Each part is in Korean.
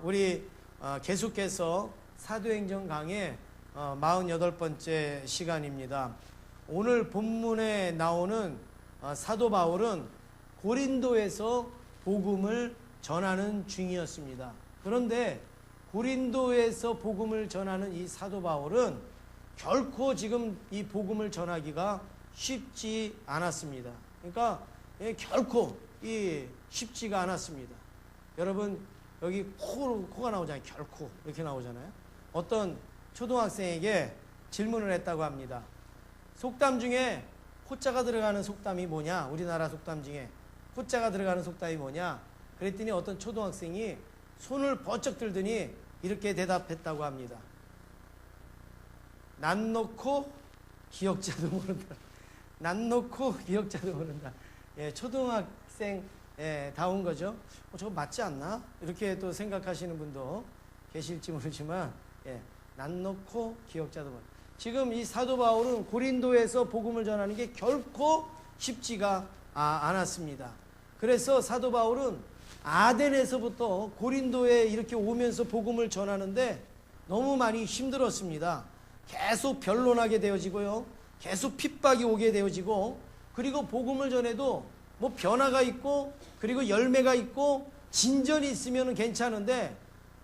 우리 계속해서 사도행전 강의 48번째 시간입니다. 오늘 본문에 나오는 사도 바울은 고린도에서 복음을 전하는 중이었습니다. 그런데 고린도에서 복음을 전하는 이 사도 바울은 결코 지금 이 복음을 전하기가 쉽지 않았습니다. 그러니까 결코 쉽지가 않았습니다. 여러분 여기 코가 나오잖아요. 결코 이렇게 나오잖아요. 어떤 초등학생에게 질문을 했다고 합니다. 속담 중에 호자가 들어가는 속담이 뭐냐? 우리나라 속담 중에 호자가 들어가는 속담이 뭐냐? 그랬더니 어떤 초등학생이 손을 번쩍 들더니 이렇게 대답했다고 합니다. 난 놓고 기억자도 모른다. 난 놓고 기억자도 모른다. 초등학생 다운 거죠. 저거 맞지 않나? 이렇게 또 생각하시는 분도 계실지 모르지만 난 놓고 기억자도 모른다. 지금 이 사도 바울은 고린도에서 복음을 전하는 게 결코 쉽지가 않았습니다. 그래서 사도 바울은 아덴에서부터 고린도에 이렇게 오면서 복음을 전하는데 너무 많이 힘들었습니다. 계속 변론하게 되어지고요. 계속 핍박이 오게 되어지고, 그리고 복음을 전해도 뭐 변화가 있고 그리고 열매가 있고 진전이 있으면 괜찮은데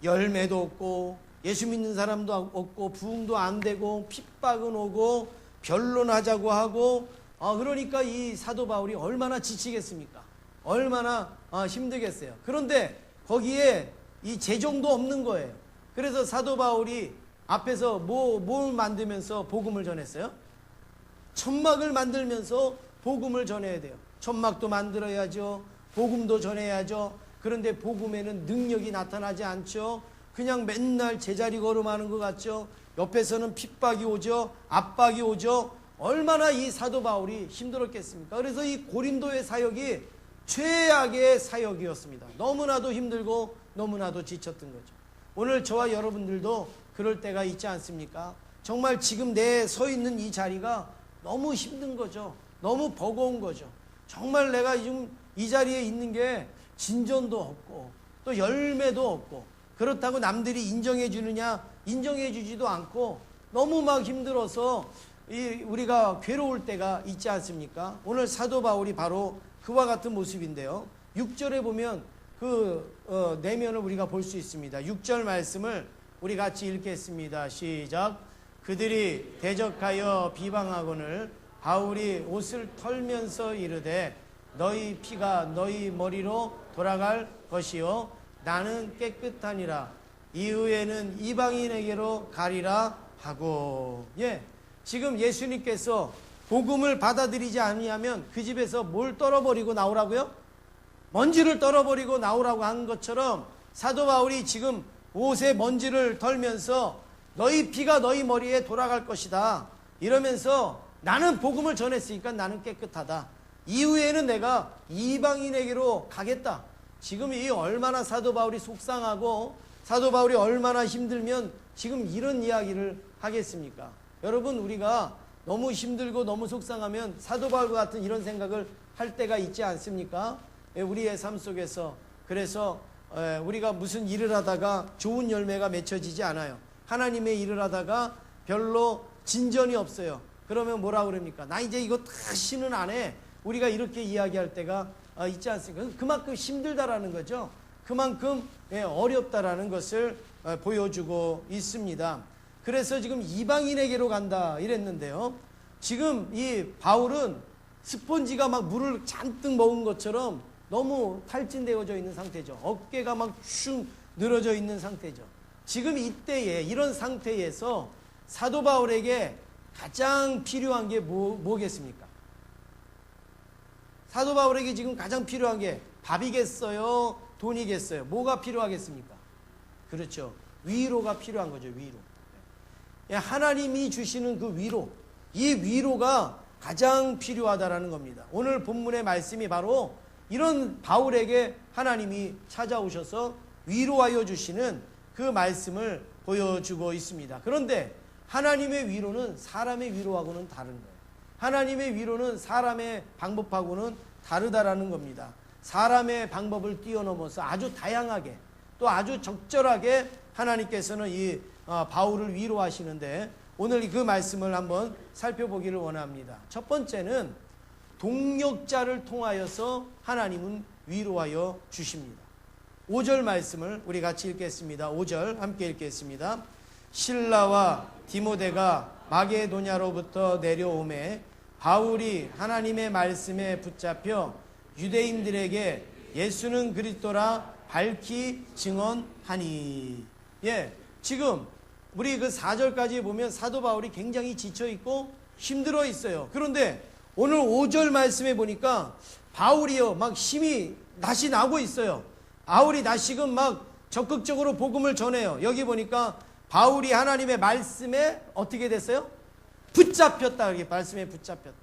열매도 없고 예수 믿는 사람도 없고 부흥도 안 되고 핍박은 오고 변론하자고 하고 그러니까 이 사도 바울이 얼마나 지치겠습니까? 얼마나 힘들겠어요. 그런데 거기에 이 재종도 없는 거예요. 그래서 사도 바울이 앞에서 뭘 만들면서 복음을 전했어요? 천막을 만들면서 복음을 전해야 돼요. 천막도 만들어야죠. 복음도 전해야죠. 그런데 복음에는 능력이 나타나지 않죠. 그냥 맨날 제자리 걸음하는 것 같죠. 옆에서는 핍박이 오죠. 압박이 오죠. 얼마나 이 사도 바울이 힘들었겠습니까? 그래서 이 고린도의 사역이 최악의 사역이었습니다. 너무나도 힘들고 너무나도 지쳤던 거죠. 오늘 저와 여러분들도 그럴 때가 있지 않습니까? 정말 지금 내 서 있는 이 자리가 너무 힘든 거죠. 너무 버거운 거죠. 정말 내가 지금 이 자리에 있는 게 진전도 없고 또 열매도 없고, 그렇다고 남들이 인정해 주느냐? 인정해 주지도 않고 너무 막 힘들어서 우리가 괴로울 때가 있지 않습니까? 오늘 사도 바울이 바로 그와 같은 모습인데요. 6절에 보면 그 내면을 우리가 볼 수 있습니다. 6절 말씀을 우리 같이 읽겠습니다. 시작. 그들이 대적하여 비방하거늘 바울이 옷을 털면서 이르되 너희 피가 너희 머리로 돌아갈 것이요 나는 깨끗하니라. 이후에는 이방인에게로 가리라 하고. 지금 예수님께서 복음을 받아들이지 아니하면 그 집에서 뭘 떨어버리고 나오라고요? 먼지를 떨어버리고 나오라고 한 것처럼 사도 바울이 지금 옷에 먼지를 털면서 너희 피가 너희 머리에 돌아갈 것이다 이러면서 나는 복음을 전했으니까 나는 깨끗하다. 이후에는 내가 이방인에게로 가겠다. 지금 이 얼마나 사도 바울이 속상하고 사도 바울이 얼마나 힘들면 지금 이런 이야기를 하겠습니까? 여러분, 우리가 너무 힘들고 너무 속상하면 사도 바울과 같은 이런 생각을 할 때가 있지 않습니까? 우리의 삶 속에서. 그래서 우리가 무슨 일을 하다가 좋은 열매가 맺혀지지 않아요. 하나님의 일을 하다가 별로 진전이 없어요. 그러면 뭐라 그럽니까? 나 이제 이거 다시는 안 해. 우리가 이렇게 이야기할 때가 있지 않습니까? 그만큼 힘들다라는 거죠. 그만큼 어렵다라는 것을 보여주고 있습니다. 그래서 지금 이방인에게로 간다 이랬는데요. 지금 이 바울은 스폰지가 막 물을 잔뜩 먹은 것처럼 너무 탈진되어져 있는 상태죠. 어깨가 막 쭉 늘어져 있는 상태죠. 지금 이때에 이런 상태에서 사도 바울에게 가장 필요한 게 뭐겠습니까? 사도 바울에게 지금 가장 필요한 게 밥이겠어요? 돈이겠어요? 뭐가 필요하겠습니까? 그렇죠. 위로가 필요한 거죠. 위로. 하나님이 주시는 그 위로, 이 위로가 가장 필요하다라는 겁니다. 오늘 본문의 말씀이 바로 이런 바울에게 하나님이 찾아오셔서 위로하여 주시는 그 말씀을 보여주고 있습니다. 그런데 하나님의 위로는 사람의 위로하고는 다른 거예요. 하나님의 위로는 사람의 방법하고는 다르다라는 겁니다. 사람의 방법을 뛰어넘어서 아주 다양하게 또 아주 적절하게 하나님께서는 이 바울을 위로하시는데 오늘 그 말씀을 한번 살펴보기를 원합니다. 첫 번째는 동역자를 통하여서 하나님은 위로하여 주십니다. 5절 말씀을 우리 같이 읽겠습니다. 5절 함께 읽겠습니다. 실라와 디모데가 마게도냐로부터 내려오매 바울이 하나님의 말씀에 붙잡혀 유대인들에게 예수는 그리스도라 밝히 증언하니. 지금 우리 그 4절까지 보면 사도 바울이 굉장히 지쳐있고 힘들어 있어요. 그런데 오늘 5절 말씀에 보니까 바울이요 막 힘이 낯이 나고 있어요. 바울이 다시금 막 적극적으로 복음을 전해요. 여기 보니까 바울이 하나님의 말씀에 어떻게 됐어요? 붙잡혔다. 이렇게 말씀에 붙잡혔다.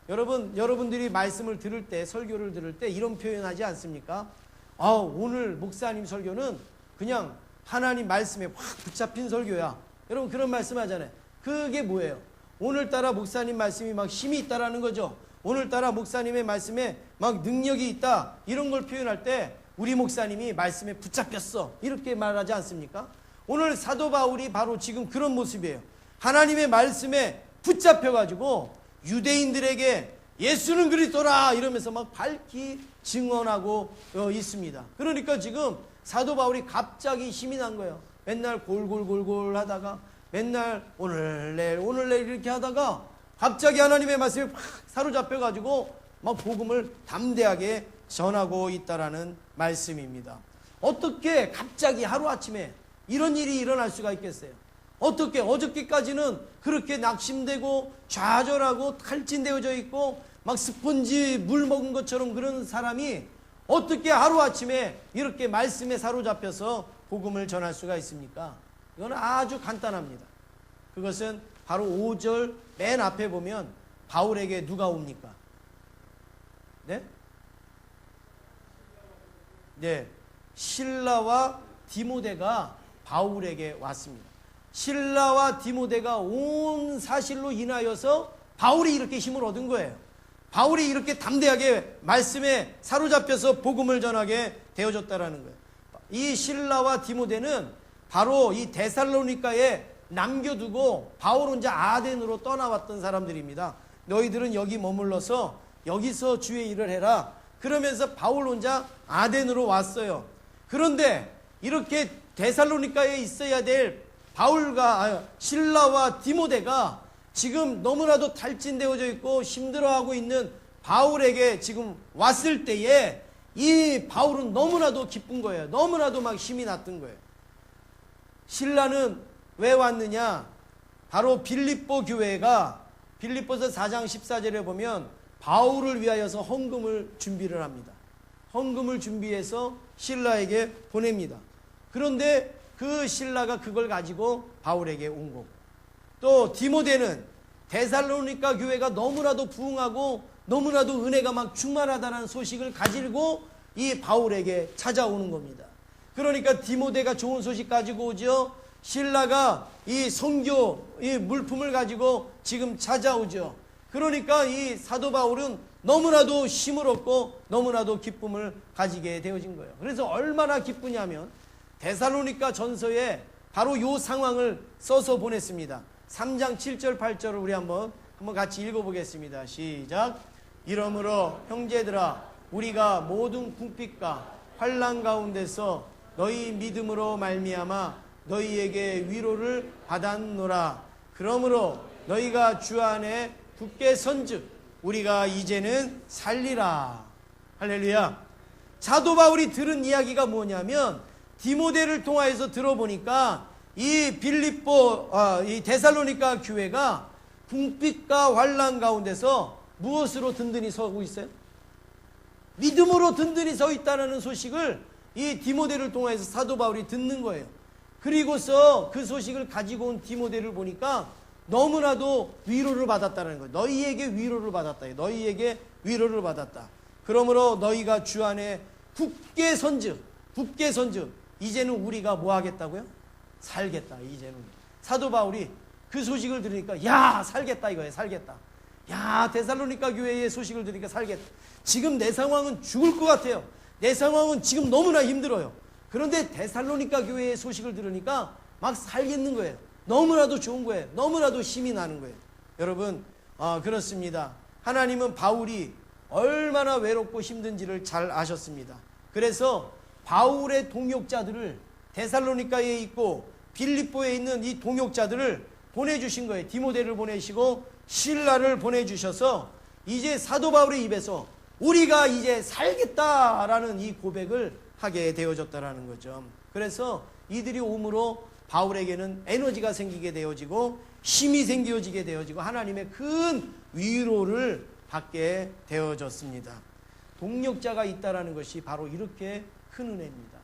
여러분들이 말씀을 들을 때, 설교를 들을 때 이런 표현하지 않습니까? 오늘 목사님 설교는 그냥 하나님 말씀에 확 붙잡힌 설교야. 여러분 그런 말씀 하잖아요. 그게 뭐예요? 오늘따라 목사님 말씀이 막 힘이 있다라는 거죠. 오늘따라 목사님의 말씀에 막 능력이 있다. 이런 걸 표현할 때 우리 목사님이 말씀에 붙잡혔어. 이렇게 말하지 않습니까? 오늘 사도 바울이 바로 지금 그런 모습이에요. 하나님의 말씀에 붙잡혀가지고 유대인들에게 예수는 그리스도라 이러면서 막 밝히 증언하고 있습니다. 그러니까 지금 사도 바울이 갑자기 힘이 난 거예요. 맨날 골골골골 하다가 맨날 오늘 내일 이렇게 하다가 갑자기 하나님의 말씀에 확 사로잡혀가지고 막 복음을 담대하게 전하고 있다라는 말씀입니다. 어떻게 갑자기 하루아침에 이런 일이 일어날 수가 있겠어요? 어떻게 어저께까지는 그렇게 낙심되고 좌절하고 탈진되어져 있고 막 스펀지 물 먹은 것처럼 그런 사람이 어떻게 하루아침에 이렇게 말씀에 사로잡혀서 복음을 전할 수가 있습니까? 이건 아주 간단합니다. 그것은 바로 5절 맨 앞에 보면 바울에게 누가 옵니까? 네? 네, 실라와 디모데가 바울에게 왔습니다. 실라와 디모데가 온 사실로 인하여서 바울이 이렇게 힘을 얻은 거예요. 바울이 이렇게 담대하게 말씀에 사로잡혀서 복음을 전하게 되어졌다라는 거예요. 이 실라와 디모데는 바로 이 데살로니가에 남겨두고 바울 혼자 아덴으로 떠나왔던 사람들입니다. 너희들은 여기 머물러서 여기서 주의 일을 해라. 그러면서 바울 혼자 아덴으로 왔어요. 그런데 이렇게 데살로니가에 있어야 될 실라와 디모데가 지금 너무나도 탈진되어져 있고 힘들어하고 있는 바울에게 지금 왔을 때에 이 바울은 너무나도 기쁜 거예요. 너무나도 막 힘이 났던 거예요. 실라는 왜 왔느냐? 바로 빌립보 교회가 빌립보서 4장 14절에 보면 바울을 위하여서 헌금을 준비를 합니다. 헌금을 준비해서 실라에게 보냅니다. 그런데 그 실라가 그걸 가지고 바울에게 온 거고, 또 디모데는 데살로니가 교회가 너무나도 부흥하고 너무나도 은혜가 막 충만하다는 소식을 가지고 이 바울에게 찾아오는 겁니다. 그러니까 디모데가 좋은 소식 가지고 오죠. 실라가 이 선교 이 물품을 가지고 지금 찾아오죠. 그러니까 이 사도 바울은 너무나도 힘을 얻고 너무나도 기쁨을 가지게 되어진 거예요. 그래서 얼마나 기쁘냐면 데살로니가 전서에 바로 이 상황을 써서 보냈습니다. 3장 7절 8절을 우리 한번 같이 읽어보겠습니다. 시작. 이러므로 형제들아 우리가 모든 궁핍과 환난 가운데서 너희 믿음으로 말미암아 너희에게 위로를 받았노라. 그러므로 너희가 주 안에 굳게 선즉 우리가 이제는 살리라. 할렐루야. 사도 바울이 들은 이야기가 뭐냐면 디모데를 통하여서 들어보니까 이 이 데살로니가 교회가 궁핍과 환난 가운데서 무엇으로 든든히 서고 있어요? 믿음으로 든든히 서 있다는 소식을 이 디모데를 통해서 사도 바울이 듣는 거예요. 그리고서 그 소식을 가지고 온 디모데를 보니까 너무나도 위로를 받았다는 거예요. 너희에게 위로를 받았다. 너희에게 위로를 받았다. 그러므로 너희가 주 안에 굳게 선즉 이제는 우리가 뭐 하겠다고요? 살겠다. 이제는 사도 바울이 그 소식을 들으니까 야 살겠다 이거예요. 살겠다. 야 데살로니가 교회의 소식을 들으니까 살겠다. 지금 내 상황은 죽을 것 같아요. 내 상황은 지금 너무나 힘들어요. 그런데 데살로니가 교회의 소식을 들으니까 막 살겠는 거예요. 너무나도 좋은 거예요. 너무나도 힘이 나는 거예요. 여러분, 그렇습니다. 하나님은 바울이 얼마나 외롭고 힘든지를 잘 아셨습니다. 그래서 바울의 동역자들을 데살로니가에 있고 빌립보에 있는 이 동역자들을 보내주신 거예요. 디모데를 보내시고 실라를 보내주셔서 이제 사도 바울의 입에서 우리가 이제 살겠다라는 이 고백을 하게 되어졌다라는 거죠. 그래서 이들이 오므로 바울에게는 에너지가 생기게 되어지고 힘이 생겨지게 되어지고 하나님의 큰 위로를 받게 되어졌습니다. 동역자가 있다라는 것이 바로 이렇게 큰 은혜입니다.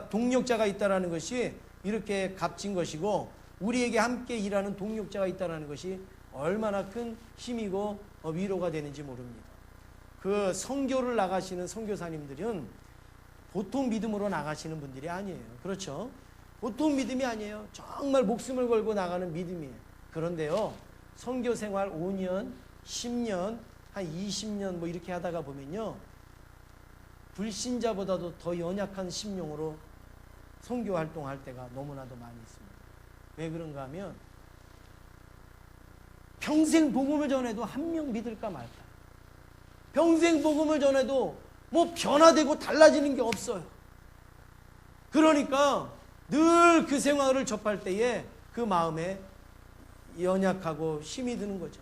동역자가 있다라는 것이 이렇게 값진 것이고 우리에게 함께 일하는 동역자가 있다라는 것이 얼마나 큰 힘이고 위로가 되는지 모릅니다. 그 선교를 나가시는 선교사님들은 보통 믿음으로 나가시는 분들이 아니에요. 그렇죠? 보통 믿음이 아니에요. 정말 목숨을 걸고 나가는 믿음이에요. 그런데요, 선교 생활 5년, 10년, 한 20년 뭐 이렇게 하다가 보면요, 불신자보다도 더 연약한 심령으로 선교 활동할 때가 너무나도 많이 있습니다. 왜 그런가 하면 평생 복음을 전해도 한 명 믿을까 말까. 평생 복음을 전해도 뭐 변화되고 달라지는 게 없어요. 그러니까 늘 그 생활을 접할 때에 그 마음에 연약하고 힘이 드는 거죠.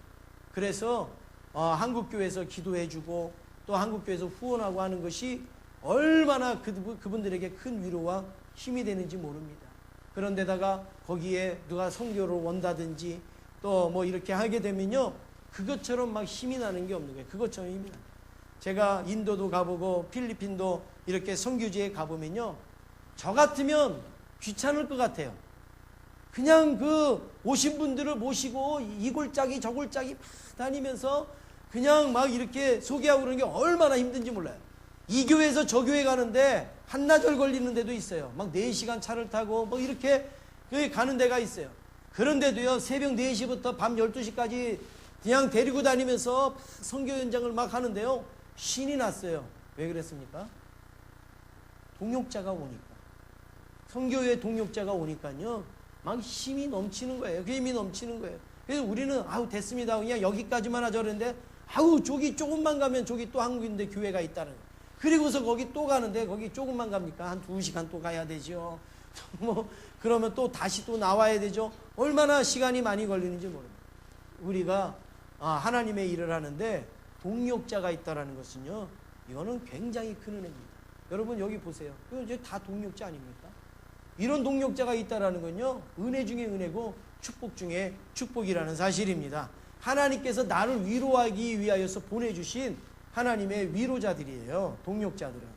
그래서 한국교회에서 기도해주고 또 한국교회에서 후원하고 하는 것이 얼마나 그분들에게 큰 위로와 힘이 되는지 모릅니다. 그런데다가 거기에 누가 선교를 원다든지 또 뭐 이렇게 하게 되면요, 그것처럼 막 힘이 나는 게 없는 거예요. 그것처럼 힘이 나요. 제가 인도도 가보고 필리핀도 이렇게 선교지에 가보면요, 저 같으면 귀찮을 것 같아요. 그냥 그 오신 분들을 모시고 이 골짜기 저 골짜기 막 다니면서 그냥 막 이렇게 소개하고 그러는 게 얼마나 힘든지 몰라요. 이 교회에서 저 교회 가는데 한나절 걸리는 데도 있어요. 막 4시간 차를 타고 뭐 이렇게 가는 데가 있어요. 그런데도요, 새벽 4시부터 밤 12시까지 그냥 데리고 다니면서 선교 현장을 막 하는데요, 신이 났어요. 왜 그랬습니까? 동역자가 오니까. 선교회 동역자가 오니까요, 막 힘이 넘치는 거예요. 그 힘이 넘치는 거예요. 그래서 우리는 아우 됐습니다, 그냥 여기까지만 하자 그랬는데 아우 저기 조금만 가면 저기 또 한국인데 교회가 있다는 거예요. 그리고서 거기 또 가는데 거기 조금만 갑니까? 한 2시간 또 가야 되죠. 뭐 그러면 또 다시 또 나와야 되죠. 얼마나 시간이 많이 걸리는지 모릅니다. 우리가 하나님의 일을 하는데 동역자가 있다라는 것은요, 이거는 굉장히 큰 은혜입니다. 여러분 여기 보세요. 이거 이제 다 동역자 아닙니까? 이런 동역자가 있다라는 건요, 은혜 중에 은혜고 축복 중에 축복이라는 사실입니다. 하나님께서 나를 위로하기 위하여서 보내주신 하나님의 위로자들이에요. 동역자들은.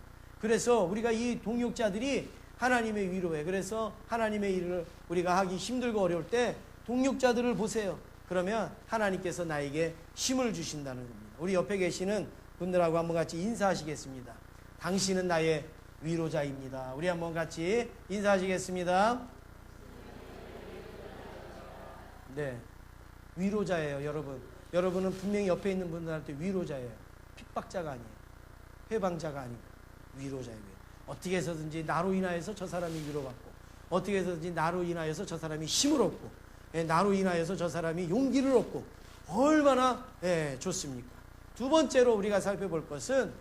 그래서 우리가 이 동역자들이 하나님의 위로에, 그래서 하나님의 일을 우리가 하기 힘들고 어려울 때 동역자들을 보세요. 그러면 하나님께서 나에게 힘을 주신다는 겁니다. 우리 옆에 계시는 분들하고 한번 같이 인사하시겠습니다. 당신은 나의 위로자입니다. 우리 한번 같이 인사하시겠습니다. 네, 위로자예요. 여러분은 분명히 옆에 있는 분들한테 위로자예요. 핍박자가 아니에요. 회방자가 아니고 위로자예요. 어떻게 해서든지 나로 인하여서 저 사람이 위로받고, 어떻게 해서든지 나로 인하여서 저 사람이 힘을 얻고, 나로 인하여서 저 사람이 용기를 얻고, 얼마나 좋습니까? 두 번째로 우리가 살펴볼 것은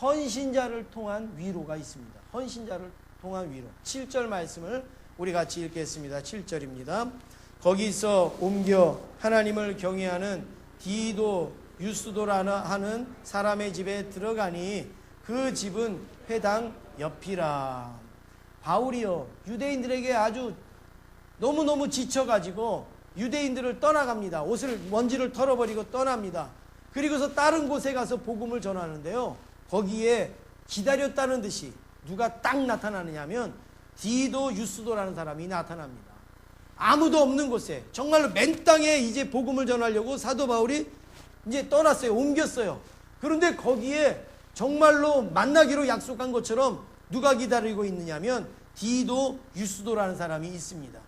헌신자를 통한 위로가 있습니다. 헌신자를 통한 위로. 7절 말씀을 우리 같이 읽겠습니다. 7절입니다. 거기서 옮겨 하나님을 경외하는 디도 유스도라 하는 사람의 집에 들어가니 그 집은 회당 옆이라. 바울이요, 유대인들에게 아주 너무너무 지쳐가지고 유대인들을 떠나갑니다. 먼지를 털어버리고 떠납니다. 그리고서 다른 곳에 가서 복음을 전하는데요, 거기에 기다렸다는 듯이 누가 딱 나타나느냐면 디도 유스도라는 사람이 나타납니다. 아무도 없는 곳에, 정말로 맨 땅에 이제 복음을 전하려고 사도 바울이 이제 떠났어요. 옮겼어요. 그런데 거기에 정말로 만나기로 약속한 것처럼 누가 기다리고 있느냐면 디도 유스도라는 사람이 있습니다.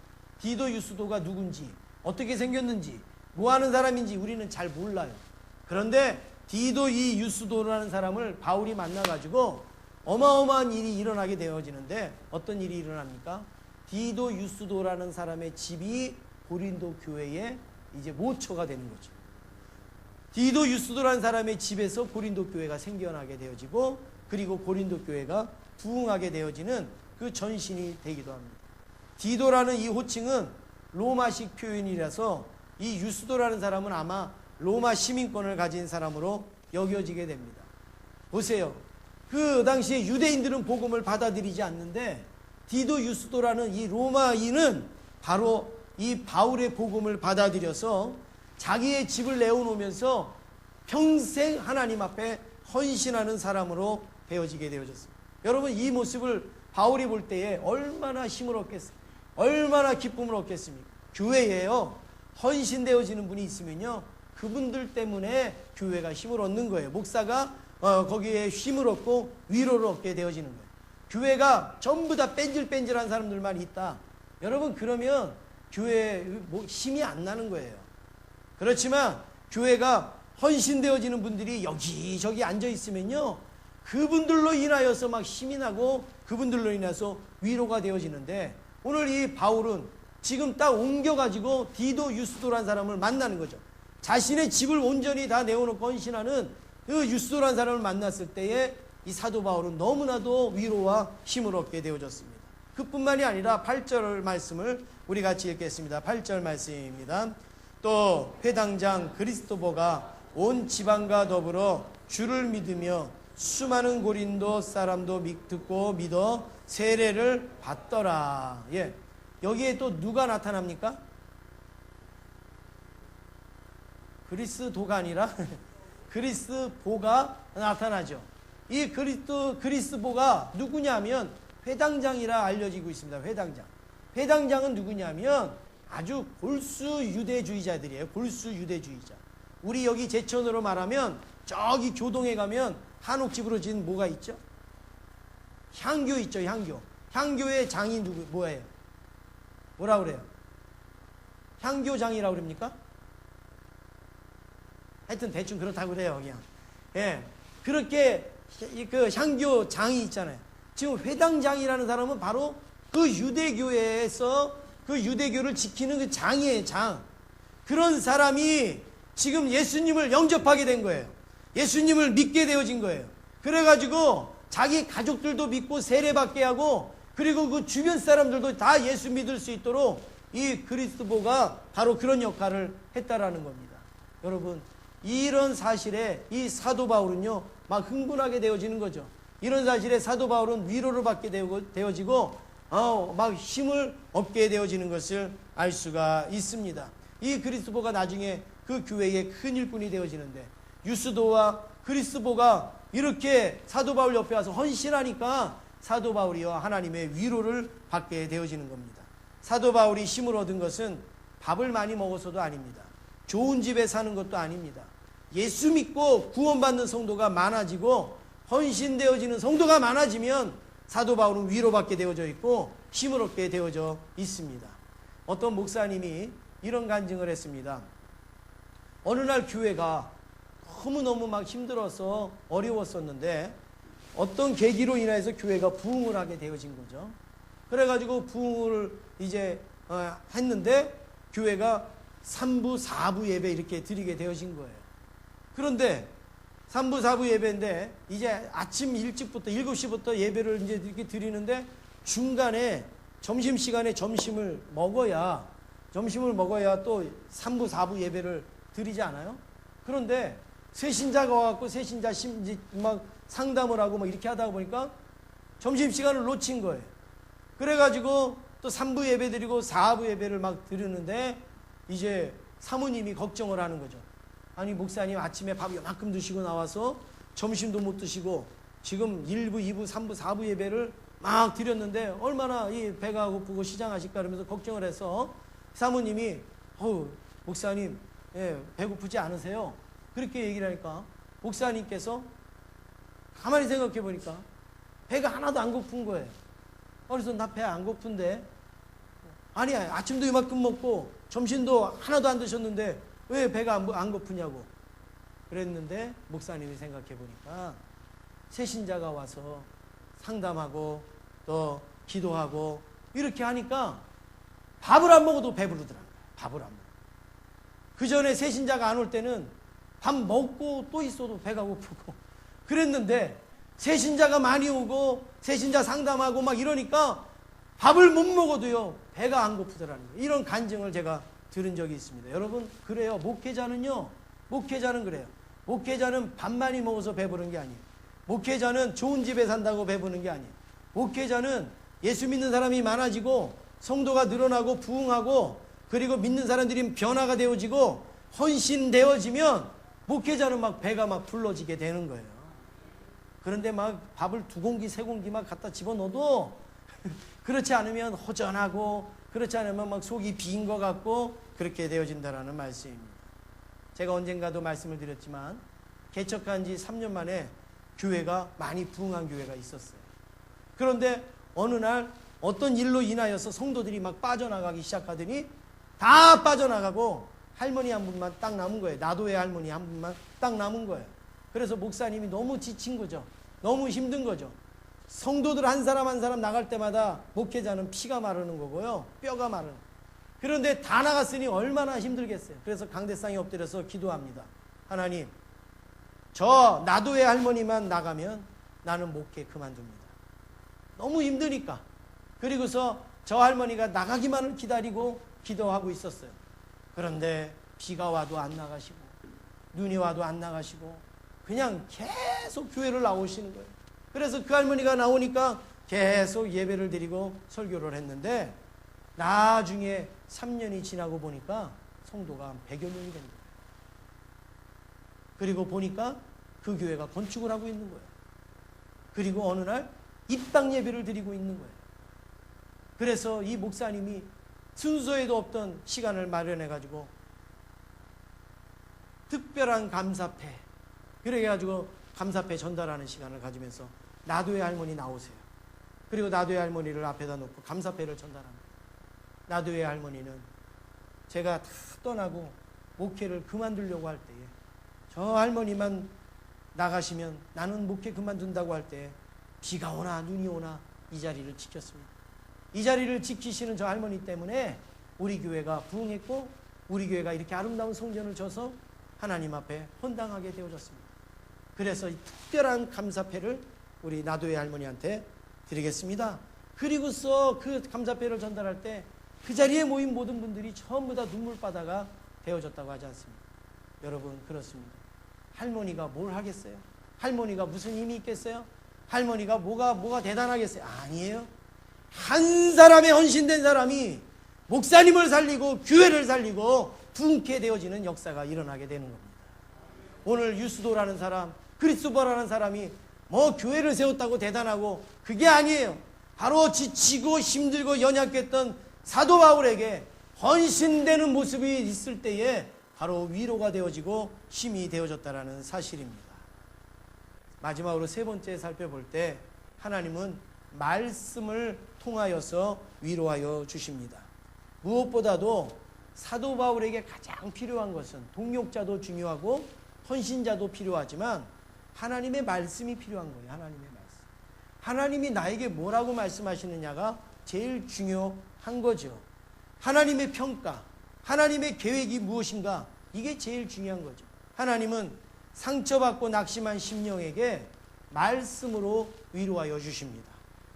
디도 유스도가 누군지, 어떻게 생겼는지, 뭐 하는 사람인지 우리는 잘 몰라요. 그런데 디도 이 유스도라는 사람을 바울이 만나가지고 어마어마한 일이 일어나게 되어지는데 어떤 일이 일어납니까? 디도 유스도라는 사람의 집이 고린도 교회에 이제 모처가 되는 거죠. 디도 유스도라는 사람의 집에서 고린도 교회가 생겨나게 되어지고 그리고 고린도 교회가 부흥하게 되어지는 그 전신이 되기도 합니다. 디도라는 이 호칭은 로마식 표현이라서 이 유스도라는 사람은 아마 로마 시민권을 가진 사람으로 여겨지게 됩니다. 보세요. 그 당시에 유대인들은 복음을 받아들이지 않는데 디도 유스도라는 이 로마인은 바로 이 바울의 복음을 받아들여서 자기의 집을 내어놓으면서 평생 하나님 앞에 헌신하는 사람으로 되어지게 되어졌습니다. 여러분, 이 모습을 바울이 볼 때에 얼마나 힘을 얻겠습니까? 얼마나 기쁨을 얻겠습니까? 교회에요, 헌신되어지는 분이 있으면요, 그분들 때문에 교회가 힘을 얻는 거예요. 목사가 거기에 힘을 얻고 위로를 얻게 되어지는 거예요. 교회가 전부 다 뺀질뺀질한 사람들만 있다, 여러분, 그러면 교회에 힘이 안 나는 거예요. 그렇지만 교회가 헌신되어지는 분들이 여기저기 앉아 있으면요, 그분들로 인하여서 막 힘이 나고 그분들로 인해서 위로가 되어지는데, 오늘 이 바울은 지금 딱 옮겨가지고 디도 유스도라는 사람을 만나는 거죠. 자신의 집을 온전히 다 내어놓고 헌신하는 그 유스도라는 사람을 만났을 때에 이 사도 바울은 너무나도 위로와 힘을 얻게 되어졌습니다. 그뿐만이 아니라 8절 말씀을 우리 같이 읽겠습니다. 8절 말씀입니다. 또 회당장 그리스도보가 온 지방과 더불어 주를 믿으며 수많은 고린도 사람도 듣고 믿어 세례를 받더라. 예, 여기에 또 누가 나타납니까? 그리스도가 아니라 그리스보가 나타나죠. 이 그리스보가 누구냐면 회당장이라 알려지고 있습니다. 회당장은 누구냐면 아주 골수 유대주의자들이에요. 골수 유대주의자. 우리 여기 제천으로 말하면 저기 교동에 가면 한옥집으로 지은 뭐가 있죠? 향교 있죠. 향교의 장이 뭐예요? 뭐라 그래요? 향교장이라고 그럽니까? 하여튼 대충 그렇다고 그래요, 그냥. 예. 그렇게 그 향교장이 있잖아요. 지금 회당장이라는 사람은 바로 그 유대교회에서 그 유대교를 지키는 그 장이에요, 장. 그런 사람이 지금 예수님을 영접하게 된 거예요. 예수님을 믿게 되어진 거예요. 그래가지고 자기 가족들도 믿고 세례받게 하고, 그리고 그 주변 사람들도 다 예수 믿을 수 있도록 이 그리스도가 바로 그런 역할을 했다라는 겁니다. 여러분, 이런 사실에 이 사도 바울은요, 막 흥분하게 되어지는 거죠. 이런 사실에 사도 바울은 위로를 받게 되어지고 막 힘을 얻게 되어지는 것을 알 수가 있습니다. 이 그리스도가 나중에 그 교회의 큰 일꾼이 되어지는데, 유스도와 그리스도가 이렇게 사도 바울 옆에 와서 헌신하니까 사도 바울이요, 하나님의 위로를 받게 되어지는 겁니다. 사도 바울이 힘을 얻은 것은 밥을 많이 먹어서도 아닙니다. 좋은 집에 사는 것도 아닙니다. 예수 믿고 구원받는 성도가 많아지고 헌신되어지는 성도가 많아지면 사도 바울은 위로받게 되어져 있고 힘을 얻게 되어져 있습니다. 어떤 목사님이 이런 간증을 했습니다. 어느 날 교회가 너무너무 막 힘들어서 어려웠었는데 어떤 계기로 인해서 교회가 부흥을 하게 되어진 거죠. 그래가지고 부흥을 이제 했는데 교회가 3부, 4부 예배 이렇게 드리게 되어진 거예요. 그런데 3부, 4부 예배인데 이제 아침 일찍부터 7시부터 예배를 이제 이렇게 드리는데 중간에 점심시간에 점심을 먹어야 또 3부, 4부 예배를 드리지 않아요? 그런데 새신자가 와갖고 새신자 막 상담을 하고 막 이렇게 하다 보니까 점심시간을 놓친 거예요. 그래가지고 또 3부 예배 드리고 4부 예배를 막 드리는데 이제 사모님이 걱정을 하는 거죠. 아니, 목사님 아침에 밥 요만큼 드시고 나와서 점심도 못 드시고 지금 1부, 2부, 3부, 4부 예배를 막 드렸는데 얼마나 이 배가 고프고 시장하실까 그러면서 걱정을 해서 사모님이 목사님, 예, 배고프지 않으세요? 그렇게 얘기를 하니까 목사님께서 가만히 생각해 보니까 배가 하나도 안 고픈 거예요. 그래서 나 배 안 고픈데, 아니 아침도 이만큼 먹고 점심도 하나도 안 드셨는데 왜 배가 안 고프냐고 그랬는데 목사님이 생각해 보니까 새신자가 와서 상담하고 또 기도하고 이렇게 하니까 밥을 안 먹어도 배부르더라고요. 밥을 안 먹어. 그 전에 새신자가 안 올 때는 밥 먹고 또 있어도 배가 고프고 그랬는데 새신자가 많이 오고 새신자 상담하고 막 이러니까 밥을 못 먹어도요 배가 안 고프더라는 거예요. 이런 간증을 제가 들은 적이 있습니다. 여러분 그래요. 목회자는 그래요. 목회자는 밥 많이 먹어서 배부른 게 아니에요. 목회자는 좋은 집에 산다고 배부른 게 아니에요. 목회자는 예수 믿는 사람이 많아지고 성도가 늘어나고 부흥하고 그리고 믿는 사람들이 변화가 되어지고 헌신되어지면 목회자는 막 배가 막 불러지게 되는 거예요. 그런데 막 밥을 2공기 3공기 막 갖다 집어넣어도 그렇지 않으면 허전하고 그렇지 않으면 막 속이 빈 것 같고 그렇게 되어진다라는 말씀입니다. 제가 언젠가도 말씀을 드렸지만 개척한 지 3년 만에 교회가 많이 부흥한 교회가 있었어요. 그런데 어느 날 어떤 일로 인하여서 성도들이 막 빠져나가기 시작하더니 다 빠져나가고 할머니 한 분만 딱 남은 거예요. 나도의 할머니 한 분만 딱 남은 거예요. 그래서 목사님이 너무 지친 거죠. 너무 힘든 거죠. 성도들 한 사람 한 사람 나갈 때마다 목회자는 피가 마르는 거고요. 뼈가 마르는. 그런데 다 나갔으니 얼마나 힘들겠어요. 그래서 강대상에 엎드려서 기도합니다. 하나님, 저 나도의 할머니만 나가면 나는 목회 그만둡니다. 너무 힘드니까. 그리고서 저 할머니가 나가기만을 기다리고 기도하고 있었어요. 그런데 비가 와도 안 나가시고 눈이 와도 안 나가시고 그냥 계속 교회를 나오시는 거예요. 그래서 그 할머니가 나오니까 계속 예배를 드리고 설교를 했는데 나중에 3년이 지나고 보니까 성도가 100여 명이 된 거예요. 그리고 보니까 그 교회가 건축을 하고 있는 거예요. 그리고 어느 날 입당 예배를 드리고 있는 거예요. 그래서 이 목사님이 순서에도 없던 시간을 마련해가지고 특별한 감사패, 그래가지고 감사패 전달하는 시간을 가지면서 나도의 할머니 나오세요. 그리고 나도의 할머니를 앞에다 놓고 감사패를 전달합니다. 나도의 할머니는 제가 다 떠나고 목회를 그만두려고 할 때에 저 할머니만 나가시면 나는 목회 그만둔다고 할 때에 비가 오나 눈이 오나 이 자리를 지켰습니다. 이 자리를 지키시는 저 할머니 때문에 우리 교회가 부흥했고 우리 교회가 이렇게 아름다운 성전을 져서 하나님 앞에 헌당하게 되어졌습니다. 그래서 이 특별한 감사패를 우리 나도의 할머니한테 드리겠습니다. 그리고서 그 감사패를 전달할 때 그 자리에 모인 모든 분들이 전부 다 눈물바다가 되어졌다고 하지 않습니까? 여러분 그렇습니다. 할머니가 뭘 하겠어요? 할머니가 무슨 힘이 있겠어요? 할머니가 뭐가 대단하겠어요? 아니에요. 한 사람의 헌신된 사람이 목사님을 살리고 교회를 살리고 부흥케 되어지는 역사가 일어나게 되는 겁니다. 오늘 유스도라는 사람, 그리스도라는 사람이 뭐 교회를 세웠다고 대단하고 그게 아니에요. 바로 지치고 힘들고 연약했던 사도 바울에게 헌신되는 모습이 있을 때에 바로 위로가 되어지고 힘이 되어졌다라는 사실입니다. 마지막으로 3번째 살펴볼 때 하나님은 말씀을 통하여서 위로하여 주십니다. 무엇보다도 사도 바울에게 가장 필요한 것은 동역자도 중요하고 헌신자도 필요하지만 하나님의 말씀이 필요한 거예요. 하나님의 말씀. 하나님이 나에게 뭐라고 말씀하시느냐가 제일 중요한 거죠. 하나님의 평가, 하나님의 계획이 무엇인가 이게 제일 중요한 거죠. 하나님은 상처받고 낙심한 심령에게 말씀으로 위로하여 주십니다.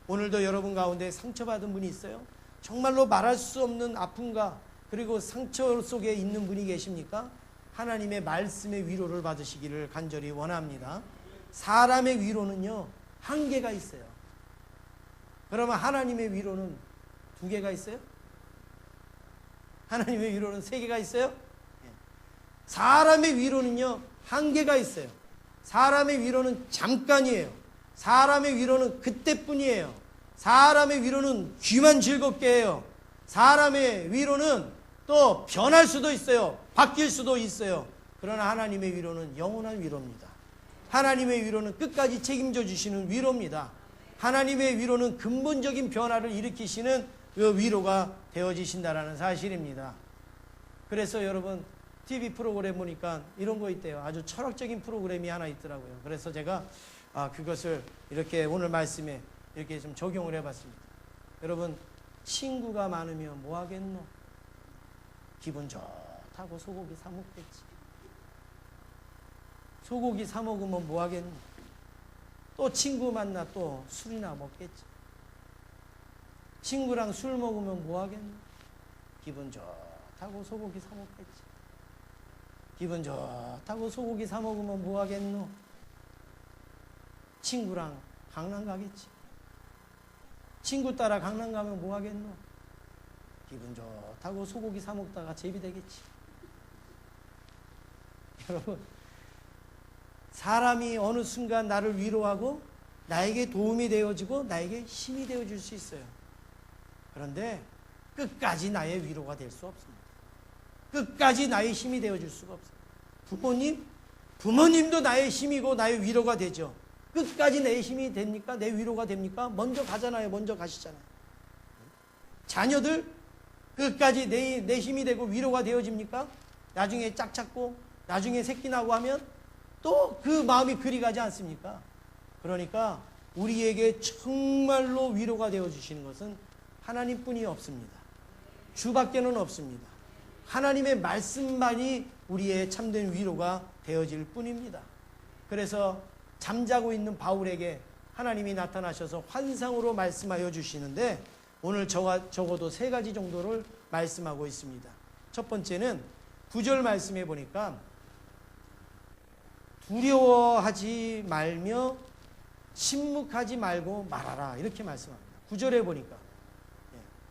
오늘도 여러분 가운데 상처받은 분이 있어요? 정말로 말할 수 없는 아픔과 그리고 상처 속에 있는 분이 계십니까? 하나님의 말씀의 위로를 받으시기를 간절히 원합니다. 사람의 위로는요 한계가 있어요. 그러면 하나님의 위로는 2개가 있어요? 하나님의 위로는 3개가 있어요? 사람의 위로는요 한계가 있어요. 사람의 위로는 잠깐이에요. 사람의 위로는 그때뿐이에요. 사람의 위로는 귀만 즐겁게 해요. 사람의 위로는 또 변할 수도 있어요. 바뀔 수도 있어요. 그러나 하나님의 위로는 영원한 위로입니다. 하나님의 위로는 끝까지 책임져 주시는 위로입니다. 하나님의 위로는 근본적인 변화를 일으키시는 그 위로가 되어지신다라는 사실입니다. 그래서 여러분 TV 프로그램 보니까 이런 거 있대요. 아주 철학적인 프로그램이 하나 있더라고요. 그래서 제가 그것을 이렇게 오늘 말씀에 이렇게 좀 적용을 해봤습니다. 여러분, 친구가 많으면 뭐 하겠노? 기분 좋다고 소고기 사 먹겠지. 소고기 사 먹으면 뭐 하겠노? 또 친구 만나 또 술이나 먹겠지. 친구랑 술 먹으면 뭐 하겠노? 기분 좋다고 소고기 사 먹겠지. 기분 좋다고 소고기 사 먹으면 뭐 하겠노? 친구랑 강남 가겠지. 친구 따라 강남 가면 뭐 하겠노? 기분 좋다고 소고기 사 먹다가 제비되겠지. 여러분, 사람이 어느 순간 나를 위로하고 나에게 도움이 되어지고 나에게 힘이 되어줄 수 있어요. 그런데 끝까지 나의 위로가 될 수 없습니다. 끝까지 나의 힘이 되어줄 수가 없어요. 부모님도 나의 힘이고 나의 위로가 되죠. 끝까지 내 힘이 됩니까? 내 위로가 됩니까? 먼저 가잖아요. 먼저 가시잖아요. 자녀들 끝까지 내 힘이 되고 위로가 되어집니까? 나중에 짝 찾고 나중에 새끼 나고 하면 또 그 마음이 그리 가지 않습니까? 그러니까 우리에게 정말로 위로가 되어주시는 것은 하나님뿐이 없습니다. 주밖에는 없습니다. 하나님의 말씀만이 우리의 참된 위로가 되어질 뿐입니다. 그래서 잠자고 있는 바울에게 하나님이 나타나셔서 환상으로 말씀하여 주시는데 오늘 적어도 3가지 정도를 말씀하고 있습니다. 첫 번째는 9절 말씀해 보니까 두려워하지 말며 침묵하지 말고 말하라 이렇게 말씀합니다. 9절에 보니까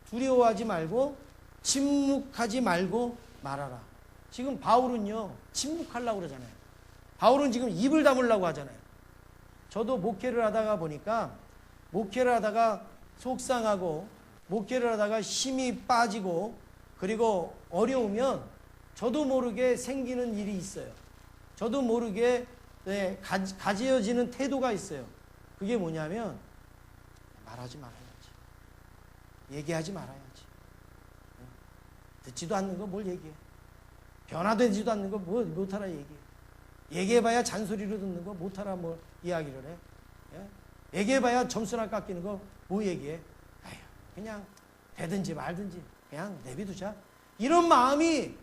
두려워하지 말고 침묵하지 말고 말하라. 지금 바울은요 침묵하려고 그러잖아요. 바울은 지금 입을 다물라고 하잖아요. 저도 목회를 하다가 보니까 목회를 하다가 속상하고 목회를 하다가 힘이 빠지고 그리고 어려우면 저도 모르게 생기는 일이 있어요. 저도 모르게 가지어지는 태도가 있어요. 그게 뭐냐면 말하지 말아야지. 얘기하지 말아야지. 듣지도 않는 거 뭘 얘기해. 변화되지도 않는 거 뭐 못하라 얘기해. 얘기해봐야 잔소리로 듣는 거 못하라 뭐 이야기를 해. 예? 얘기해봐야 점수나 깎이는 거 뭐 얘기해. 아휴, 그냥 되든지 말든지 그냥 내비두자. 이런 마음이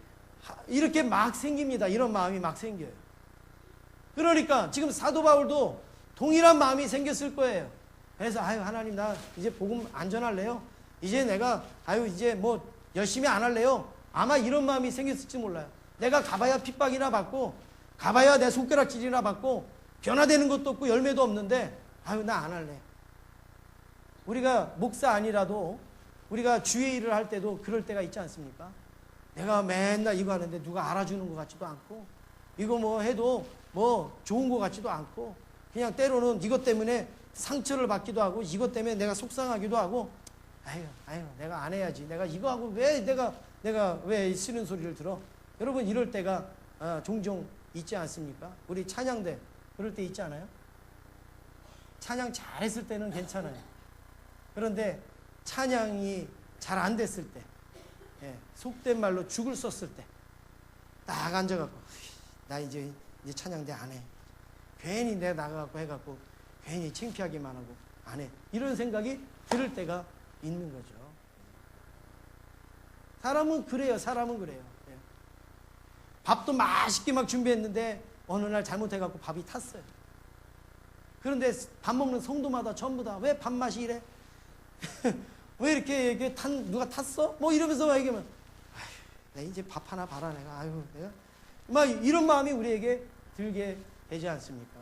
이렇게 막 생깁니다. 이런 마음이 막 생겨요. 그러니까 지금 사도 바울도 동일한 마음이 생겼을 거예요. 그래서 아유 하나님 나 이제 복음 안 전할래요. 이제 내가 이제 뭐 열심히 안 할래요. 아마 이런 마음이 생겼을지 몰라요. 내가 가봐야 핍박이나 받고 가봐야 내 손가락질이나 받고 변화되는 것도 없고 열매도 없는데 나 안 할래. 우리가 목사 아니라도 우리가 주의 일을 할 때도 그럴 때가 있지 않습니까? 내가 맨날 이거 하는데 누가 알아주는 것 같지도 않고 이거 뭐 해도 뭐 좋은 것 같지도 않고 그냥 때로는 이것 때문에 상처를 받기도 하고 이것 때문에 내가 속상하기도 하고 아유 내가 안 해야지. 내가 이거 하고 왜 내가 왜 싫은 소리를 들어. 여러분 이럴 때가 종종 있지 않습니까? 우리 찬양대 그럴 때 있지 않아요? 찬양 잘했을 때는 괜찮아요. 그런데 찬양이 잘 안 됐을 때 속된 말로 죽을 썼을 때 딱 앉아갖고 나 이제 찬양대 안 해. 괜히 내가 나가갖고 해갖고 괜히 창피하기만 하고 안 해. 이런 생각이 들을 때가 있는 거죠. 사람은 그래요. 밥도 맛있게 막 준비했는데 어느 날 잘못해갖고 밥이 탔어요. 그런데 밥 먹는 성도마다 전부 다 왜 밥맛이 이래? 왜 이렇게 누가 탔어? 뭐 이러면서 막 얘기하면 내 이제 밥 하나 봐라 내가 내가 막 이런 마음이 우리에게 들게 되지 않습니까?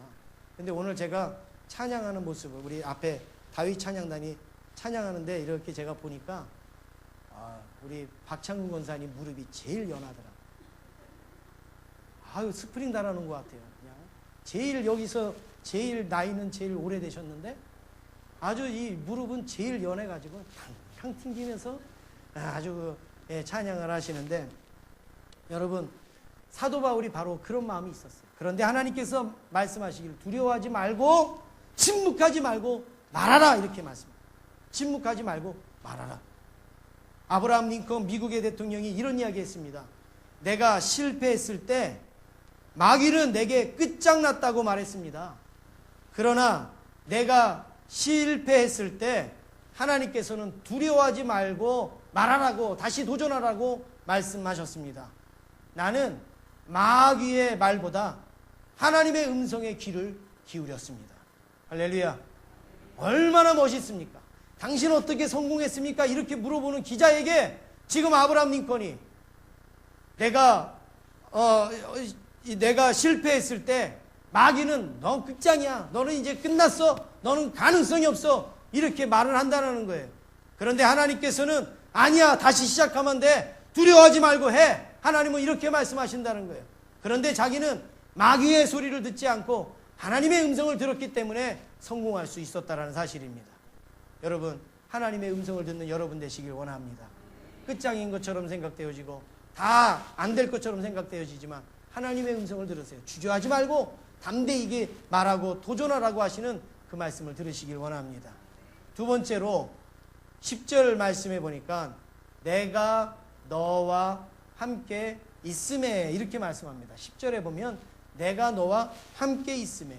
근데 오늘 제가 찬양하는 모습을 우리 앞에 다윗 찬양단이 찬양하는데 이렇게 제가 보니까 우리 박창근 권사님 무릎이 제일 연하더라. 스프링 달아놓은 것 같아요. 그냥 제일 여기서 제일 나이는 제일 오래되셨는데 아주 이 무릎은 제일 연해가지고 탕탕 튕기면서 아주 찬양을 하시는데 여러분 사도 바울이 바로 그런 마음이 있었어요. 그런데 하나님께서 말씀하시기를 두려워하지 말고 침묵하지 말고 말하라 이렇게 말씀합니다. 침묵하지 말고 말하라. 아브라함 링컨 미국의 대통령이 이런 이야기 했습니다. 내가 실패했을 때 마귀는 내게 끝장났다고 말했습니다. 그러나 내가 실패했을 때 하나님께서는 두려워하지 말고 말하라고, 다시 도전하라고 말씀하셨습니다. 나는 마귀의 말보다 하나님의 음성에 귀를 기울였습니다. 할렐루야. 얼마나 멋있습니까? 당신 어떻게 성공했습니까? 이렇게 물어보는 기자에게 지금 아브라함 링컨이 내가 실패했을 때 마귀는 너 끝장이야, 너는 이제 끝났어, 너는 가능성이 없어, 이렇게 말을 한다는 거예요. 그런데 하나님께서는 아니야, 다시 시작하면 돼, 두려워하지 말고 해, 하나님은 이렇게 말씀하신다는 거예요. 그런데 자기는 마귀의 소리를 듣지 않고 하나님의 음성을 들었기 때문에 성공할 수 있었다는 사실입니다. 여러분, 하나님의 음성을 듣는 여러분 되시길 원합니다. 끝장인 것처럼 생각되어지고 다 안 될 것처럼 생각되어지지만 하나님의 음성을 들으세요. 주저하지 말고 담대히 말하고 도전하라고 하시는 그 말씀을 들으시길 원합니다. 두 번째로 10절 말씀해 보니까 내가 너와 함께 있음에, 이렇게 말씀합니다. 10절에 보면 내가 너와 함께 있음에.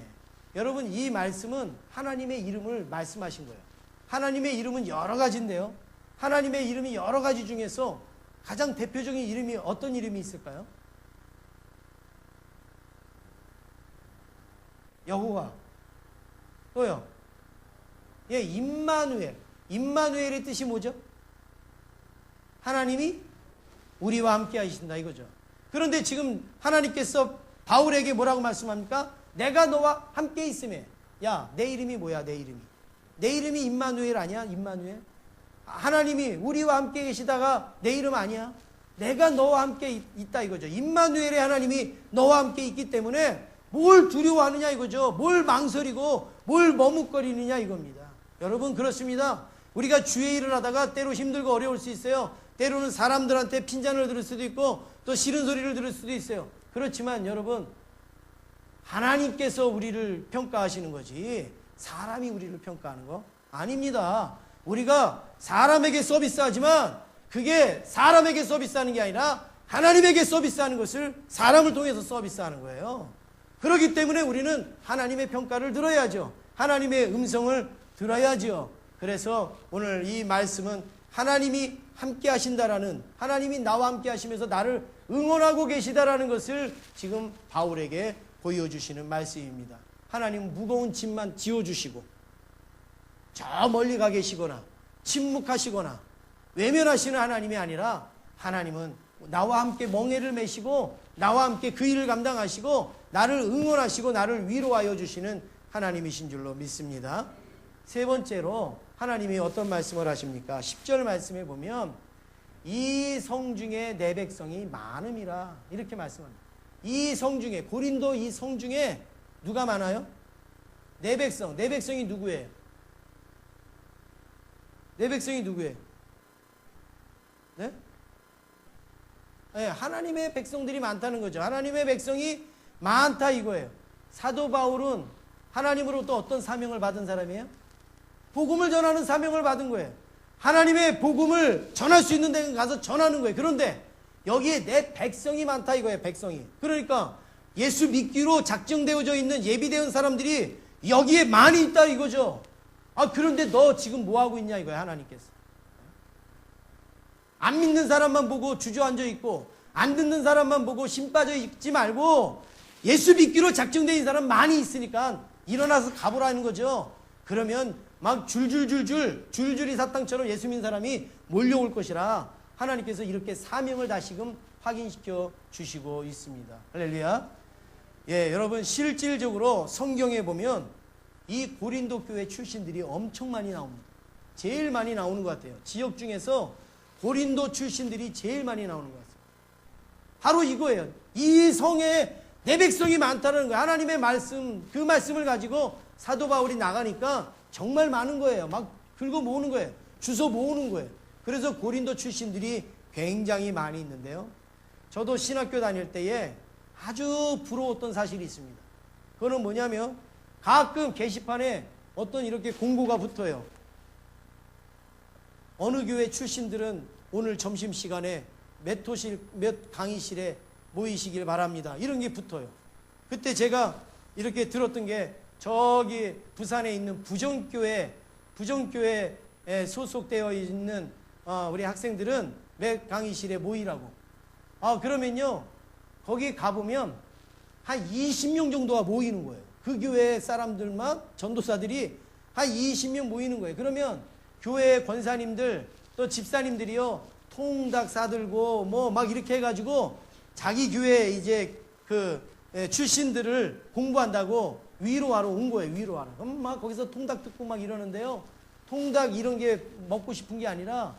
여러분, 이 말씀은 하나님의 이름을 말씀하신 거예요. 하나님의 이름은 여러 가지인데요, 하나님의 이름이 여러 가지 중에서 가장 대표적인 이름이 어떤 이름이 있을까요? 여호와. 또요? 예, 임마누엘. 임마누엘의 뜻이 뭐죠? 하나님이 우리와 함께 하신다, 이거죠. 그런데 지금 하나님께서 바울에게 뭐라고 말씀합니까? 내가 너와 함께 있음에. 야, 내 이름이 뭐야? 내 이름이 임마누엘 아니야? 임마누엘? 하나님이 우리와 함께 계시다가 내 이름 아니야? 내가 너와 함께 있다, 이거죠. 임마누엘의 하나님이 너와 함께 있기 때문에 뭘 두려워하느냐, 이거죠. 뭘 망설이고 뭘 머뭇거리느냐, 이겁니다. 여러분, 그렇습니다. 우리가 주의 일을 하다가 때로 힘들고 어려울 수 있어요. 때로는 사람들한테 핀잔을 들을 수도 있고 또 싫은 소리를 들을 수도 있어요. 그렇지만 여러분, 하나님께서 우리를 평가하시는 거지 사람이 우리를 평가하는 거 아닙니다. 우리가 사람에게 서비스하지만 그게 사람에게 서비스하는 게 아니라 하나님에게 서비스하는 것을 사람을 통해서 서비스하는 거예요. 그렇기 때문에 우리는 하나님의 평가를 들어야죠. 하나님의 음성을 들어야죠. 그래서 오늘 이 말씀은 하나님이 함께 하신다라는, 하나님이 나와 함께 하시면서 나를 응원하고 계시다라는 것을 지금 바울에게 보여주시는 말씀입니다. 하나님은 무거운 짐만 지어주시고 저 멀리 가 계시거나 침묵하시거나 외면하시는 하나님이 아니라 하나님은 나와 함께 멍에를 메시고 나와 함께 그 일을 감당하시고 나를 응원하시고 나를 위로하여 주시는 하나님이신 줄로 믿습니다. 세 번째로 하나님이 어떤 말씀을 하십니까? 10절 말씀에 보면 이 성중에 내 백성이 많음이라, 이렇게 말씀합니다. 이 성중에, 고린도 이 성중에 누가 많아요? 내 백성. 내 백성이 누구예요? 내 백성이 누구예요? 네? 네, 하나님의 백성들이 많다는 거죠. 하나님의 백성이 많다, 이거예요. 사도 바울은 하나님으로부터 어떤 사명을 받은 사람이에요? 복음을 전하는 사명을 받은 거예요. 하나님의 복음을 전할 수 있는 데 가서 전하는 거예요. 그런데 여기에 내 백성이 많다, 이거예요. 백성이. 그러니까 예수 믿기로 작정되어져 있는 예비되은 사람들이 여기에 많이 있다, 이거죠. 그런데 너 지금 뭐 하고 있냐, 이거예요. 하나님께서 안 믿는 사람만 보고 주저앉아 있고 안 듣는 사람만 보고 심 빠져 있지 말고 예수 믿기로 작정되어 있는 사람 많이 있으니까 일어나서 가보라는 거죠. 그러면 막 줄줄이 사탕처럼 예수 믿는 사람이 몰려올 것이라 하나님께서 이렇게 사명을 다시금 확인시켜 주시고 있습니다. 할렐루야. 예, 여러분, 실질적으로 성경에 보면 이 고린도 교회 출신들이 엄청 많이 나옵니다. 제일 많이 나오는 것 같아요. 지역 중에서 고린도 출신들이 제일 많이 나오는 것 같습니다. 바로 이거예요. 이 성에 내 백성이 많다는 거예요. 하나님의 말씀, 그 말씀을 가지고 사도 바울이 나가니까 정말 많은 거예요. 막 긁어 모으는 거예요. 주워 모으는 거예요. 그래서 고린도 출신들이 굉장히 많이 있는데요. 저도 신학교 다닐 때에 아주 부러웠던 사실이 있습니다. 그거는 뭐냐면 가끔 게시판에 어떤 이렇게 공고가 붙어요. 어느 교회 출신들은 오늘 점심시간에 몇 강의실에 모이시길 바랍니다. 이런 게 붙어요. 그때 제가 이렇게 들었던 게 저기 부산에 있는 부정교회에 소속되어 있는 우리 학생들은 매 강의실에 모이라고. 그러면요, 거기 가보면 한 20명 정도가 모이는 거예요. 그 교회 사람들만, 전도사들이 한 20명 모이는 거예요. 그러면 교회 권사님들 또 집사님들이요, 통닭 싸들고 뭐 막 이렇게 해가지고 자기 교회 이제 출신들을 공부한다고 위로하러 온 거예요. 위로하러. 그럼 막 거기서 통닭 듣고 막 이러는데요, 통닭 이런 게 먹고 싶은 게 아니라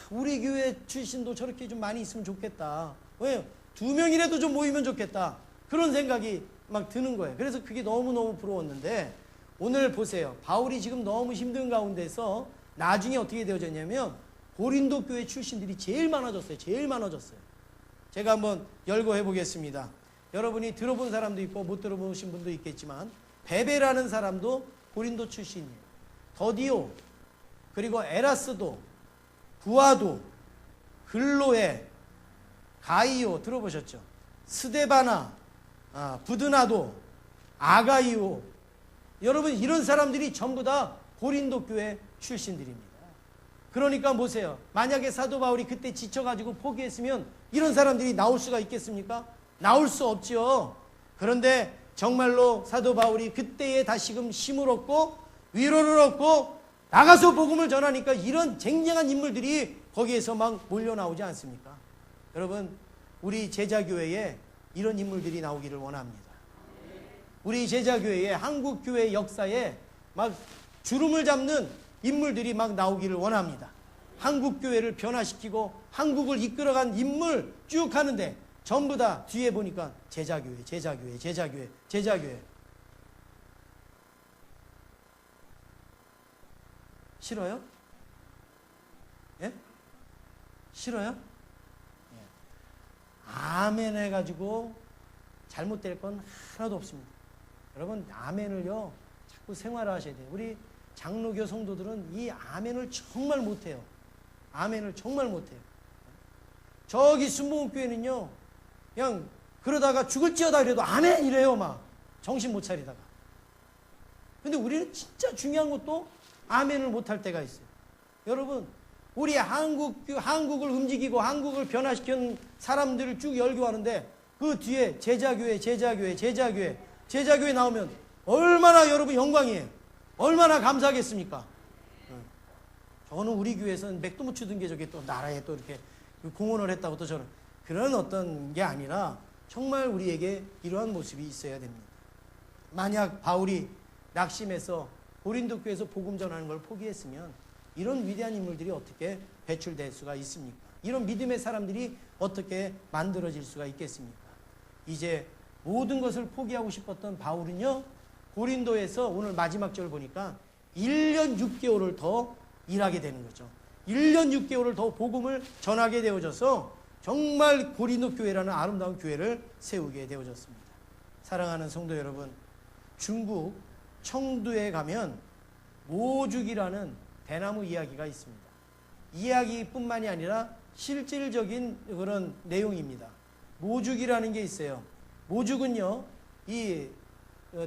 우리 교회 출신도 저렇게 좀 많이 있으면 좋겠다. 왜? 2명이라도 좀 모이면 좋겠다. 그런 생각이 막 드는 거예요. 그래서 그게 너무너무 부러웠는데, 오늘 보세요. 바울이 지금 너무 힘든 가운데서 나중에 어떻게 되어졌냐면 고린도 교회 출신들이 제일 많아졌어요. 제일 많아졌어요. 제가 한번 열거해 보겠습니다. 여러분이 들어본 사람도 있고 못 들어보신 분도 있겠지만, 베베라는 사람도 고린도 출신이에요. 더디오, 그리고 에라스도, 부아도, 글로에, 가이오 들어보셨죠? 스데바나, 부드나도, 아가이오. 여러분, 이런 사람들이 전부 다 고린도 교회 출신들입니다. 그러니까 보세요. 만약에 사도 바울이 그때 지쳐가지고 포기했으면 이런 사람들이 나올 수가 있겠습니까? 나올 수 없죠. 그런데 정말로 사도 바울이 그때에 다시금 힘을 얻고 위로를 얻고 나가서 복음을 전하니까 이런 쟁쟁한 인물들이 거기에서 막 몰려 나오지 않습니까? 여러분, 우리 제자교회에 이런 인물들이 나오기를 원합니다. 우리 제자교회에, 한국교회 역사에 막 주름을 잡는 인물들이 막 나오기를 원합니다. 한국교회를 변화시키고 한국을 이끌어간 인물 쭉 하는데 전부 다 뒤에 보니까 제자교회. 싫어요? 예? 싫어요? 예. 아멘 해가지고 잘못될 건 하나도 없습니다. 여러분, 아멘을요 자꾸 생활화하셔야 돼요. 우리 장로교 성도들은 이 아멘을 정말 못해요. 아멘을 정말 못해요. 저기 순복음교회는요, 그냥 그러다가 죽을지어다 이래도 아멘 이래요. 막 정신 못 차리다가. 근데 우리는 진짜 중요한 것도 아멘을 못할 때가 있어요. 여러분, 우리 한국을 움직이고 한국을 변화시킨 사람들을 쭉 열교하는데 그 뒤에 제자교회 나오면 얼마나 여러분 영광이에요. 얼마나 감사하겠습니까? 저는 우리 교회에서는 맥도 못 추던 게 저게 또 나라에 또 이렇게 공헌을 했다고 또 저는 그런 어떤 게 아니라 정말 우리에게 이러한 모습이 있어야 됩니다. 만약 바울이 낙심해서 고린도 교회에서 복음 전하는 걸 포기했으면 이런 위대한 인물들이 어떻게 배출될 수가 있습니까? 이런 믿음의 사람들이 어떻게 만들어질 수가 있겠습니까? 이제 모든 것을 포기하고 싶었던 바울은요, 고린도에서 오늘 마지막 절 보니까 1년 6개월을 더 일하게 되는 거죠. 1년 6개월을 더 복음을 전하게 되어져서 정말 고린도 교회라는 아름다운 교회를 세우게 되어졌습니다. 사랑하는 성도 여러분, 중국 청두에 가면 모죽이라는 대나무 이야기가 있습니다. 이야기뿐만이 아니라 실질적인 그런 내용입니다. 모죽이라는 게 있어요. 모죽은요, 이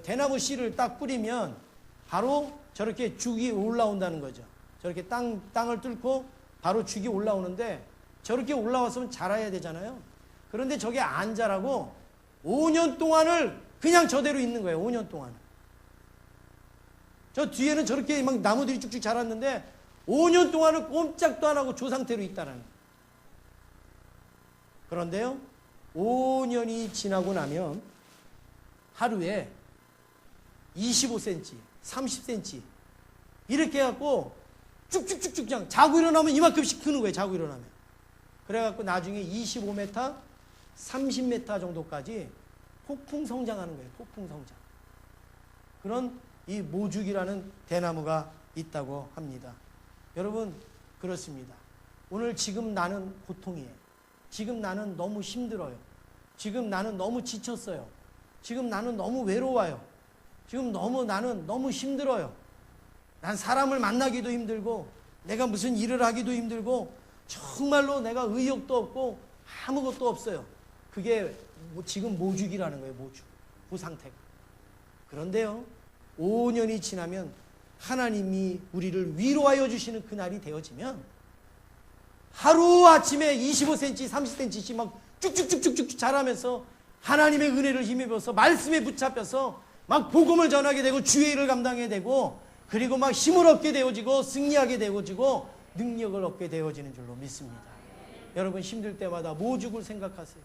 대나무 씨를 딱 뿌리면 바로 저렇게 죽이 올라온다는 거죠. 저렇게 땅을 뚫고 바로 죽이 올라오는데 저렇게 올라왔으면 자라야 되잖아요. 그런데 저게 안 자라고 5년 동안을 그냥 저대로 있는 거예요. 5년 동안. 저 뒤에는 저렇게 막 나무들이 쭉쭉 자랐는데 5년 동안은 꼼짝도 안 하고 저 상태로 있다는 거예요. 그런데요, 5년이 지나고 나면 하루에 25cm, 30cm 이렇게 해갖고 쭉쭉쭉쭉 그냥 자고 일어나면 이만큼씩 크는 거예요. 자고 일어나면. 그래갖고 나중에 25m, 30m 정도까지 폭풍 성장하는 거예요. 폭풍 성장. 그런 이 모죽이라는 대나무가 있다고 합니다. 여러분, 그렇습니다. 오늘 지금 나는 고통이에요. 지금 나는 너무 힘들어요. 지금 나는 너무 지쳤어요. 지금 나는 너무 외로워요. 지금 나는 너무 힘들어요. 난 사람을 만나기도 힘들고 내가 무슨 일을 하기도 힘들고 정말로 내가 의욕도 없고 아무것도 없어요. 그게 지금 모죽이라는 거예요. 모죽. 그 상태가. 그런데요, 5년이 지나면 하나님이 우리를 위로하여 주시는 그날이 되어지면 하루아침에 25cm, 30cm씩 막 쭉쭉쭉쭉쭉 자라면서 하나님의 은혜를 힘입어서 말씀에 붙잡혀서 막 복음을 전하게 되고 주의 일을 감당하게 되고 그리고 막 힘을 얻게 되어지고 승리하게 되어지고 능력을 얻게 되어지는 줄로 믿습니다. 여러분 힘들 때마다 모죽을 생각하세요.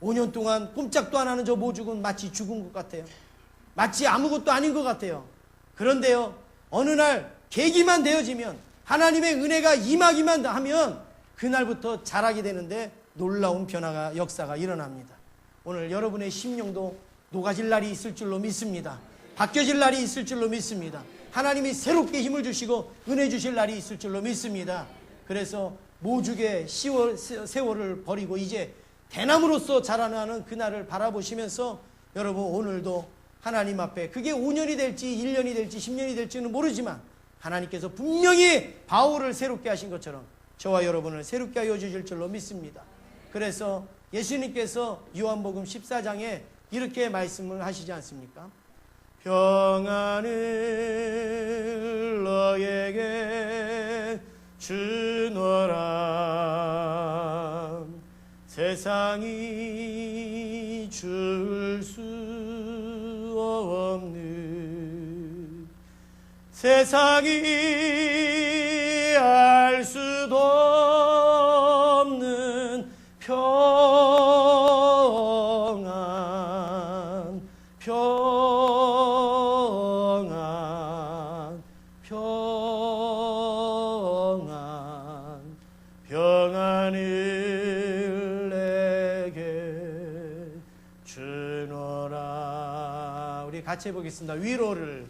5년 동안 꼼짝도 안 하는 저 모죽은 마치 죽은 것 같아요. 마치 아무것도 아닌 것 같아요. 그런데요, 어느 날 계기만 되어지면 하나님의 은혜가 임하기만 하면 그날부터 자라게 되는데 놀라운 변화가 역사가 일어납니다. 오늘 여러분의 심령도 녹아질 날이 있을 줄로 믿습니다. 바뀌어질 날이 있을 줄로 믿습니다. 하나님이 새롭게 힘을 주시고 은혜 주실 날이 있을 줄로 믿습니다. 그래서 모죽의 세월을 버리고 이제 대나무로서 자라나는 그날을 바라보시면서 여러분 오늘도 하나님 앞에 그게 5년이 될지 1년이 될지 10년이 될지는 모르지만 하나님께서 분명히 바울을 새롭게 하신 것처럼 저와 여러분을 새롭게 하여 주실 줄로 믿습니다. 그래서 예수님께서 요한복음 14장에 이렇게 말씀을 하시지 않습니까? 평안을 너에게 주노라. 세상이 줄 수 없는 세상이 알 수도 없는 평안 평안 평안 평안을 내게 주노라. 우리 같이 해보겠습니다. 위로를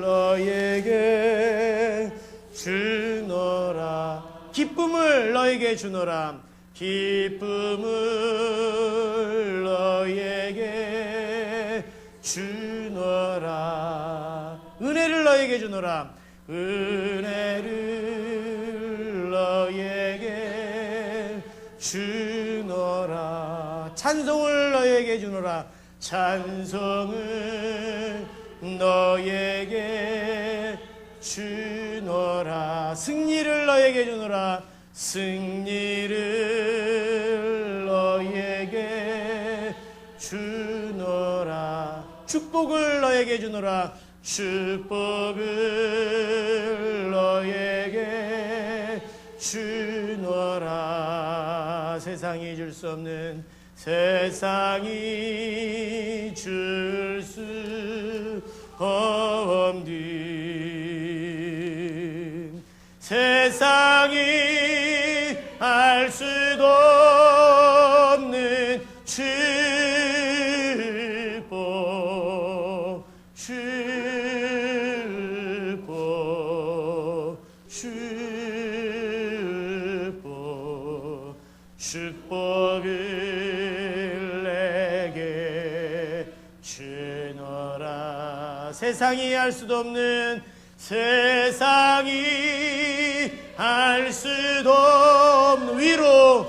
너에게 주노라. 기쁨을 너에게 주노라. 기쁨을 너에게 주노라. 은혜를 너에게 주노라. 은혜를 너에게 주노라. 찬송을 너에게 주노라. 찬송을 너에게 주노라. 승리를 너에게 주노라. 승리를 너에게 주노라. 축복을 너에게 주노라. 축복을 너에게 주노라. 세상이 줄 수 없는 세상이 줄 수 없는 세상이 알 수도 없는 축복 축복 축복 축복을 내게 주노라. 세상이 알 수도 없는 세상이 알 수도 없는 위로